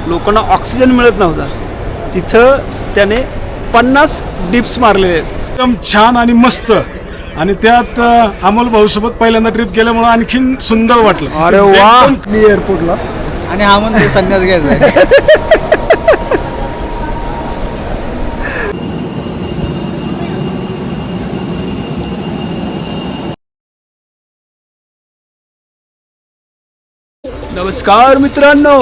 लोकांना ऑक्सिजन मिळत नव्हता, तिथं त्याने 50 डिप्स मारलेले आहेत. एकदम छान आणि मस्त. आणि त्यात अमोल भाऊसोबत पहिल्यांदा ट्रिप केल्यामुळे आणखीन सुंदर वाटलं. अरे वा. एअरपोर्टला आणि हा म्हणतो संन्यास घ्यायचा. नमस्कार मित्रांनो.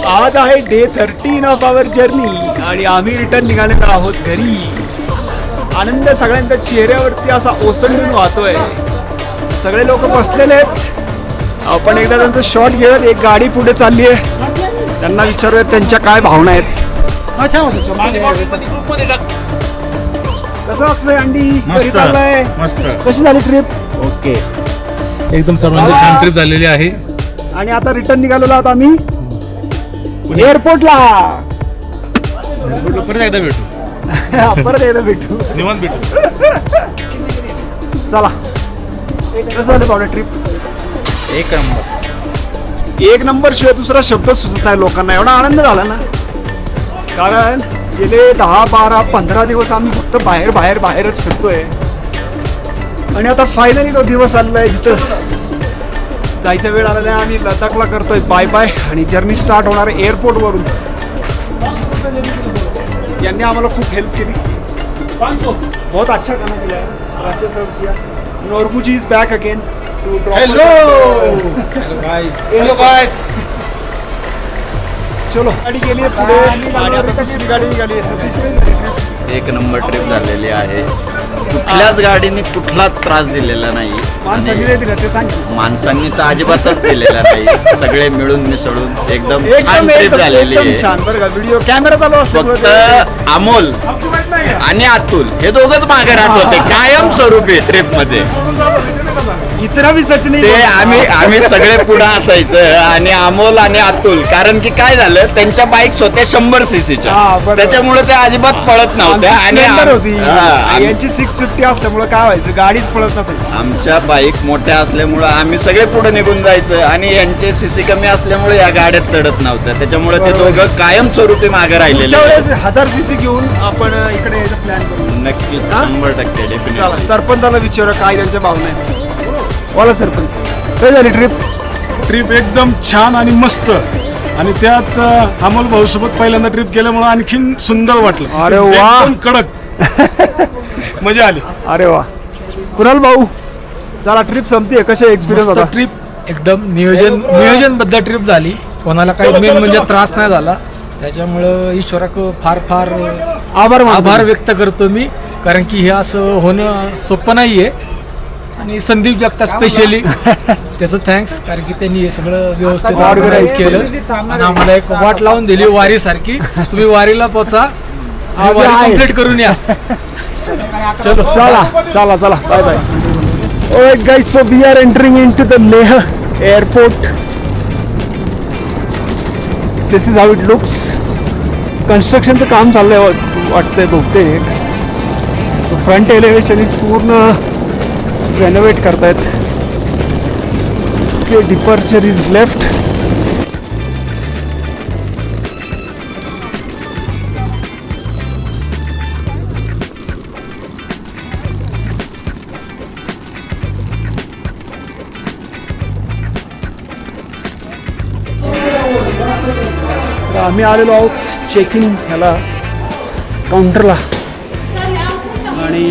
आज आहे डे 13 ऑफ आवर जर्नी आणि आम्ही रिटर्न निघालेलो आहोत घरी. आनंद सगळ्यांच्या चेहऱ्यावरती असा ओसंडून वाहतोय. सगळे लोक बसलेले आहेत. आपण एकदा त्यांचा शॉट घेऊयात. एक गाडी पुढे चालली आहे, त्यांना विचारूयात त्यांच्या काय भावना आहेत. कसं वाटतंय अंडी? मस्त मस्त. कशी झाली ट्रिप? ओके. एकदम सर्वांची छान ट्रिप झालेली आहे. आणि आता रिटर्न निघालेलो आहोत आम्ही एअरपोर्टला. परत एकदा भेटू. परत एकदा भेटू. निवांत भेटू. चला. कसं झालं बाबा ट्रिप? एक नंबर. एक नंबर शिवाय दुसरा शब्द सुचत नाही लोकांना. एवढा आनंद झाला ना, कारण गेले 10, 12, 15 दिवस आम्ही फक्त बाहेरच फिरतोय. आणि आता फायनली तो दिवस आलेला आहे जिथं जायचा वेळ आलेला आहे. आम्ही लडाखला करतोय बाय बाय आणि जर्नी स्टार्ट होणार आहे एअरपोर्टवरून. यांनी आम्हाला खूप हेल्प केली. बहुत अच्छा खाना खिलाया, अच्छा सर्व किया. Norbuji is back again to drop. Hello guys. चलो गाडी गेली आहे पुढे आणि आता दुसरी गाडी निघाली आहे. एक नंबर ट्रिप झालेली आहे. कुठल्याच गाडीने कुठलाच त्रास दिलेला नाही. माणसाने नाही दिलं ते सांग. माणसांनी तर अजिबातच दिलेला नाही. सगळे मिळून मिसळून एकदम छान ट्रिप झालेली आहे. छान. बरं का, व्हिडिओ कॅमेरा चालू असतो. फक्त अमोल आणि अतुल हे दोघंच मागे राहत होते कायम स्वरूपी ट्रिप मध्ये. इतर भी सच नाही. ते आम्ही सगळे पुढे असायचं आणि अमोल आणि अतुल, कारण की काय झालं त्यांच्या बाईक्स होत्या 100 सीसीच्या, त्याच्यामुळे ते अजिबात पळत नव्हत्या. आणि यांची 650 असल्यामुळे काय व्हायचं, गाडीच पळत नसायची. आमच्या बाईक मोठ्या असल्यामुळे आम्ही सगळे पुढे निघून जायचं आणि यांचे सीसी कमी असल्यामुळे या गाड्यात चढत नव्हत्या. त्याच्यामुळे ते दोघं कायम स्वरूपी मागे राहिलेले. 1000 सीसी घेऊन आपण इकडे यायचा प्लॅन करू. नक्की 100% डेफिनेटली. सरपंचाला विचार काय त्यांच्या भावना आहेत. बोला सरपंच, काय झाली ट्रिप? ट्रिप एकदम छान आणि मस्त. आणि त्यात अमोल भाऊसोबत पहिल्यांदा ट्रिप केल्यामुळे आणखीन सुंदर वाटलं. अरे वा. एकदम कडक मजा आली. अरे वा. कुणाल भाऊ, चला ट्रिप संपते. कशा एक्सपिरियन्स होता? ट्रिप एकदम नियोजनबद्ध ट्रिप झाली. कोणाला काही मेन म्हणजे त्रास नाही झाला. त्याच्यामुळं ईश्वराक फार आभार व्यक्त करतो मी, कारण की हे असं होणं सोपं नाहीये. आणि संदीप जगताप स्पेशली त्याचं थँक्स, कारण की त्यांनी हे सगळं व्यवस्थित ऑर्गनाईज केलं आणि आम्हाला एक वाट लावून दिली वारीसारखी. तुम्ही वारीला पोचा आणि वारी कंप्लीट करून या. चलो चला bye bye. Alright guys, so we are entering into the Leh airport. This is how it looks. कन्स्ट्रक्शनचं काम चाललंय वाटतंय बहुतेक. सो फ्रंट एलिव्हेशन इज पूर्ण रेनोवेट करतायत. Okay, departure is left. आम्ही आलेलो आहोत चेक इन ह्याला काउंटरला. आणि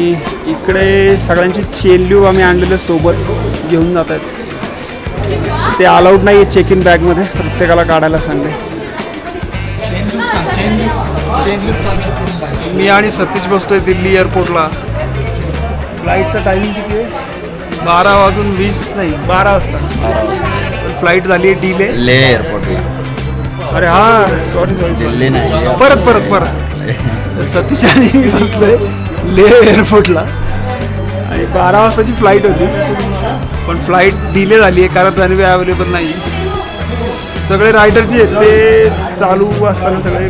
इकडे सगळ्यांची चेल्यू आम्ही आणलेलं सोबत घेऊन जात आहेत. ते अलाउड नाही आहे चेक इन बॅगमध्ये, प्रत्येकाला काढायला सांगले. मी आणि सतीश बसतोय दिल्ली एअरपोर्टला. फ्लाईटचं टायमिंग किती आहे? 12 वाजता फ्लाईट झाली आहे डिले. ले एअरपोर्टला. अरे हा, सॉरी दिल्ली नाही, परत सतीश आणि बसलोय लेह एअरपोर्टला. आणि 12 वाजताची फ्लाईट होती, पण फ्लाईट डिले झाली आहे कारण रनवे अवेलेबल नाही. सगळे रायडर जे आहेत ते चालू असताना सगळे,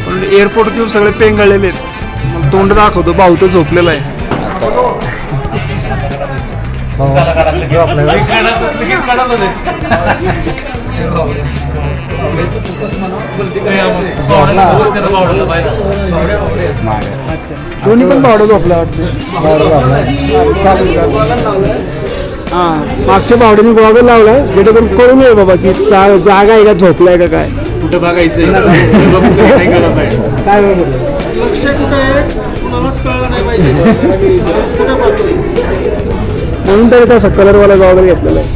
पण एअरपोर्ट येऊन सगळे पेंगळलेले आहेत. मग तोंड दाखवतो, भाऊ तर झोपलेला आहे. दोन्ही पण पावडं झोपल्या वाटतं. हां, मागच्या पावड्याने गॉगल लावलाय जेणेकरून कळून ये बाबा की जागा आहे का झोपलाय का काय कुठं बघायचं काय बरोबर. लक्ष कुठे आहे कुणालाच कळलं नाही पाहिजे कुठे पाहतो म्हणून तरी तसा कलरवाला गॉगल घेतलेला आहे.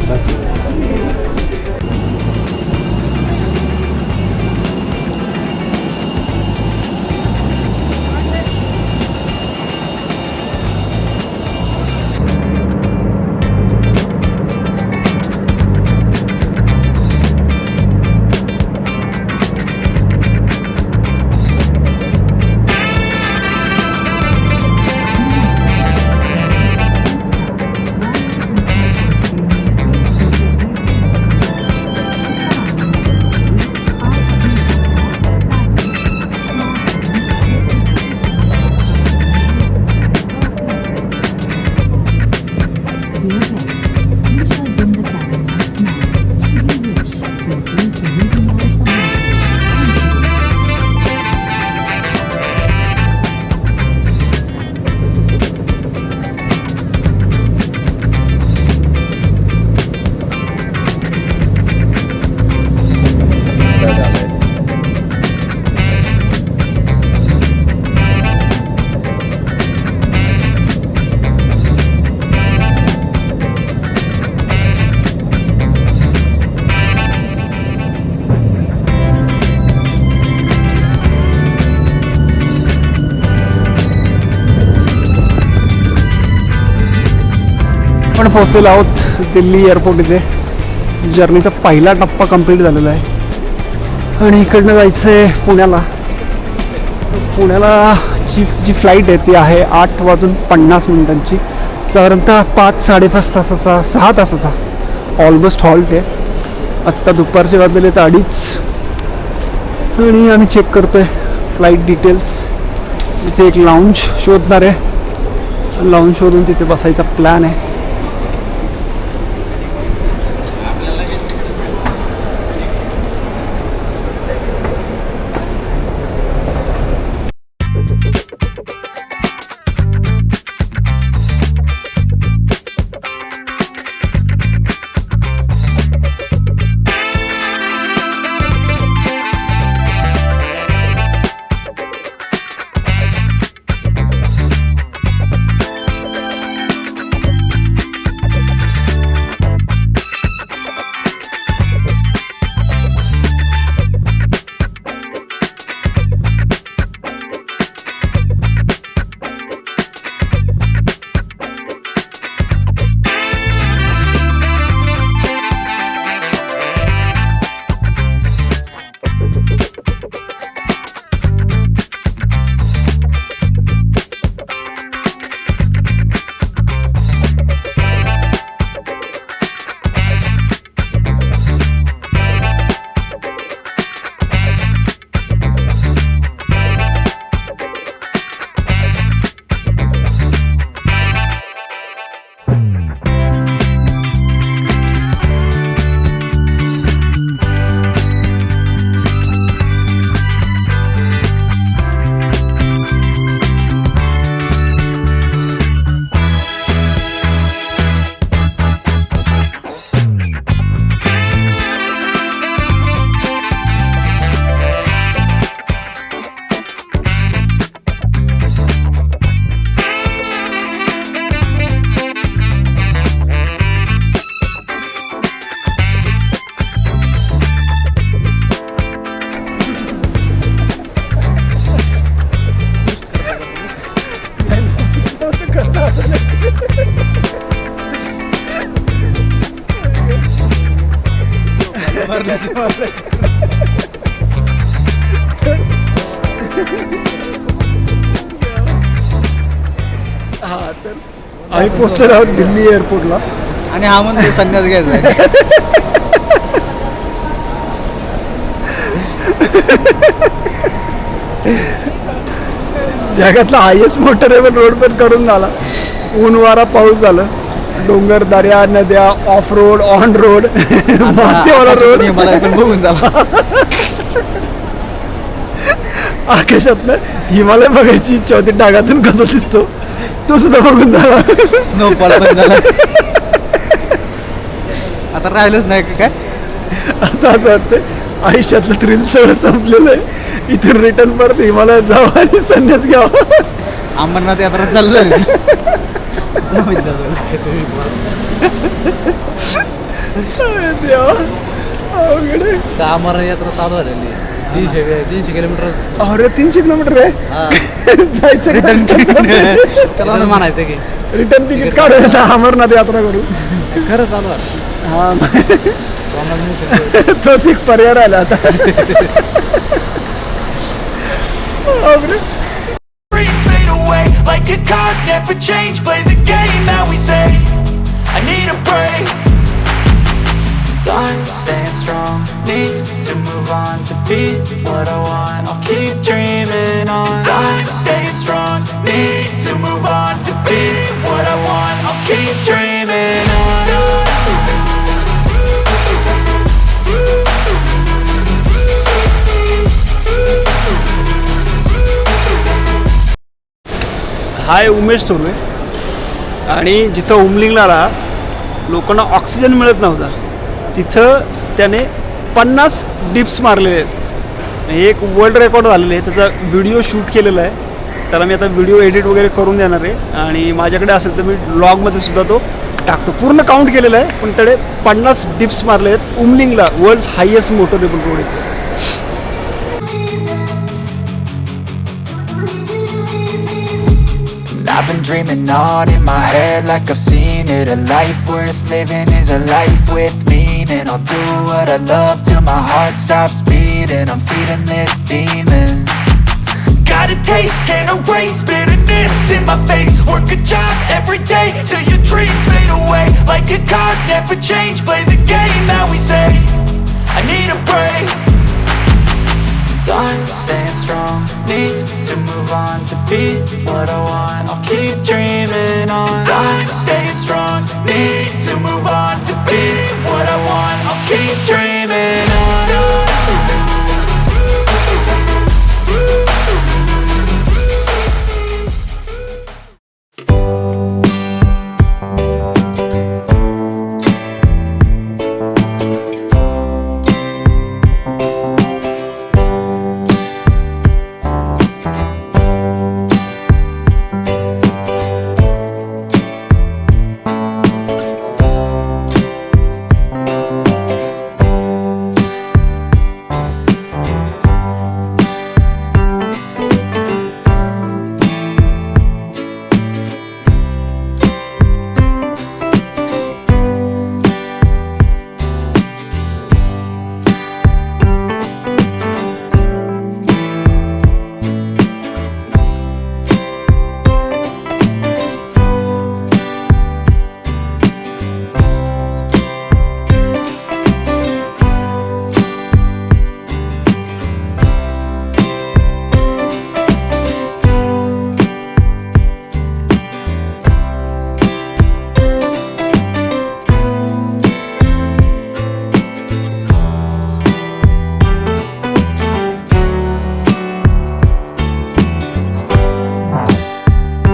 आपण पोहोचलेलो आहोत दिल्ली एअरपोर्ट इथे. जर्नीचा पहिला टप्पा कंप्लीट झालेला आहे आणि इकडनं जायचं आहे पुण्याला. पुण्याला जी फ्लाईट आहे ती आहे 8:50 साधारणतः 5-5.5 तासाचा 6 तासाचा ऑलमोस्ट हॉल्ट आहे. आत्ता दुपारचे वाजलेले तर 2:30 आणि आम्ही चेक करतोय फ्लाईट डिटेल्स. इथे एक लाऊंज शोधणार आहे. लाऊंज शोधून तिथे बसायचा प्लॅन आहे. आम्ही पोहोचलो आहोत दिल्ली एअरपोर्टला आणि हा म्हणतो संन्यास घ्यायचा आहे. जगातला हायेस्ट मोटरेबल रोड पण करून झाला. ऊन वारा पाऊस झालं डोंगर, दर्या, नद्या, ऑफ रोड, ऑन रोड, माथेवाला रोड, मला पण बघून झाला. आकाशातनं हिमालय बघायची इच्छा होती. ढगातून कसा दिसतो तो सुद्धा बघून झाला. स्नोफॉल पण झाला. आता राहिलंच नाही का काय. आता असं वाटतं आयुष्यातलं थ्रिल सगळं संपलेलं आहे. इथून रिटर्न परत हिमालयात जावं आणि संन्यास घ्यावा. अंबरनाथ यात्रा चाललं. देवा, अवघड आहे. अमरनाथ यात्रा चालू झालेली आहे. 300 किलोमीटर. अरे 300 किलोमीटर आहे. जायचं रिटर्न त्याला म्हणायचं की रिटर्न तिकीट काढायचं अमरनाथ यात्रा करू. खरं चालू आहे. हा तोच एक पर्याय राहिला आता. अवघड. Dreams fade away like a card, never change. Play the game that we say. I need a break. I'm staying strong. Need to move on to be what I want. I'll keep dreaming on. I'm staying strong. Need to move on to be what I want. I'll keep dreaming on. हाय, उमेश थोरवे. आणि जिथं उमलिंगला लोकांना oxygen मिळत नव्हता तिथं त्याने 50 dips मारलेले आहेत. एक world record झालेलं आहे. त्याचा व्हिडिओ शूट केलेला आहे. त्याला मी आता व्हिडिओ एडिट वगैरे करून देणार आहे आणि माझ्याकडे असेल तर मी ब्लॉगमध्ये सुद्धा तो टाकतो. पूर्ण काउंट केलेला आहे पण त्याने 50 डिप्स मारले आहेत Umlingla, world's highest motorable road इथे. I've been dreaming on in my head like I've seen it. A life worth living is a life with meaning. I'll do what I love till my heart stops beating. I'm feeding this demon. Got a taste, can't erase bitterness in my face. Work a job every day till your dreams fade away. Like a card, never change. Play the game that we say. I need a break. I'm staying strong. Need to move on to be what I want. I'll keep dreaming on. I'm staying strong. Need to move on to be what I want. I'll keep dreaming on.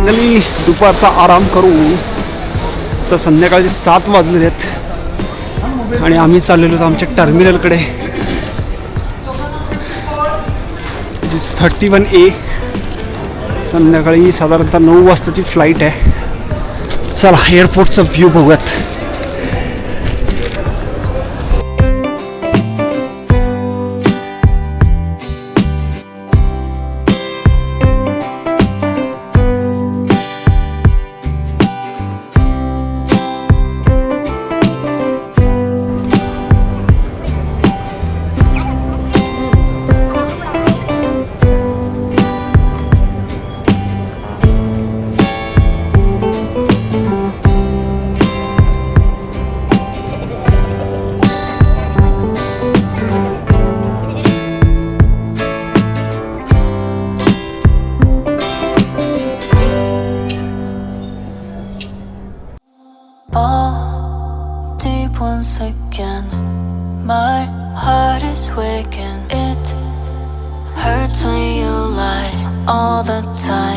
Finally दुपारचा आराम करू तर संध्याकाळचे 7 वाजलेले आहेत आणि आम्ही चाललेलो आहोत आमच्या टर्मिनलकडे. 31A. संध्याकाळी साधारणतः 9 वाजताची फ्लाईट आहे. चला एअरपोर्टचा व्ह्यू बघूयात. heart is waking. It hurts when you lie all the time.